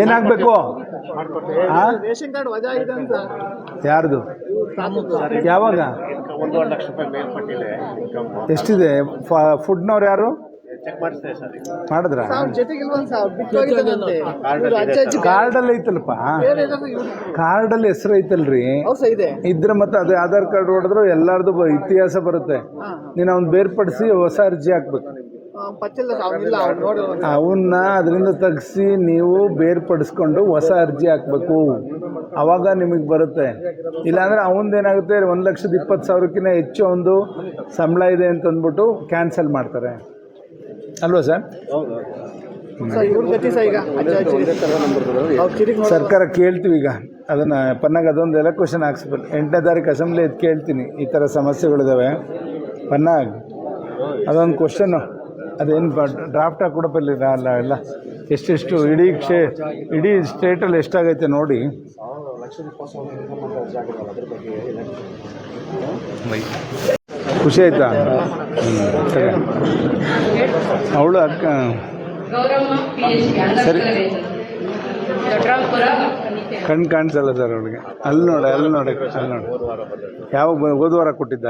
ಏನಾಗಬೇಕು? Ration card ವಜಾ ಇದೆ ಅಂತ. ಯಾರ್ದು? ಯಾವಾಗ? 1.5 ಲಕ್ಷ ರೂಪಾಯಿ ಮೇಲ್ಪಟ್ಟಿದೆ. ಎಷ್ಟಿದೆ? ಫುಡ್ನವ್ರು ಯಾರು ಮಾಡಿದ್ರ? ಕಾರ್ಡಲ್ಲಿ ಐತಲ್ಪ, ಕಾರ್ಡಲ್ಲಿ ಹೆಸರು ಐತಲ್ರಿ, ಇದ್ರ ಮತ್ತೆ ಅದೇ ಆಧಾರ್ ಕಾರ್ಡ್ ಹೊಡೆದ್ರು ಎಲ್ಲಾರ್ದು ಇತಿಹಾಸ ಬರುತ್ತೆ. ನೀನು ಅವ್ನು ಬೇರ್ಪಡಿಸಿ ಹೊಸ ಅರ್ಜಿ ಹಾಕ್ಬೇಕು. ಅವನ್ನ ಅದರಿಂದ ತೆಗ್ಸಿ ನೀವು ಬೇರ್ಪಡಿಸ್ಕೊಂಡು ಹೊಸ ಅರ್ಜಿ ಹಾಕ್ಬೇಕು, ಅವಾಗ ನಿಮಗೆ ಬರುತ್ತೆ. ಇಲ್ಲಾಂದ್ರೆ ಅವನದೇನಾಗುತ್ತೆ, 1,20,000 ಹೆಚ್ಚು ಒಂದು ಸಂಬಳ ಇದೆ ಅಂತಂದ್ಬಿಟ್ಟು ಕ್ಯಾನ್ಸಲ್ ಮಾಡ್ತಾರೆ ಅಲ್ವಾ ಸರ್? ಸರ್ಕಾರ ಕೇಳ್ತೀವಿ ಈಗ ಅದನ್ನು ಪನ್ನಾಗ ಅದೊಂದು ಎಲ್ಲ ಕ್ವಶನ್ ಹಾಕ್ಸ್ಬೇಕು. 8ನೇ ತಾರೀಕು ಅಸೆಂಬ್ಲಿ ಇದು ಕೇಳ್ತೀನಿ, ಈ ಥರ ಸಮಸ್ಯೆಗಳಿದ್ದಾವೆ ಪನ್ನಾಗ, ಅದೊಂದು ಕ್ವಶನ್ನು ಅದೇನು ಡ್ರಾಫ್ಟ್ ಹಾಕಿ ಕೊಡಪ್ಪ ಇಲ್ಲಿ ಅಲ್ಲ ಎಲ್ಲ ಎಷ್ಟೆಷ್ಟು ಇಡೀ ಸ್ಟೇಟಲ್ಲಿ ಎಷ್ಟಾಗೈತೆ ನೋಡಿ. ಖುಷಿ ಆಯ್ತಾ? ಅವಳು ಅಕ್ಕ ಸರಿ ಕಣ್ಣು ಕಾಣಿಸಲ್ಲ ಸರ್ ಅವಳಿಗೆ. ಅಲ್ಲಿ ನೋಡಿ, ಅಲ್ಲಿ ನೋಡಿ, ಅಲ್ಲಿ ನೋಡಿ. ಯಾವಾಗ ಹೋದ ವಾರ ಕೊಟ್ಟಿದ್ದ?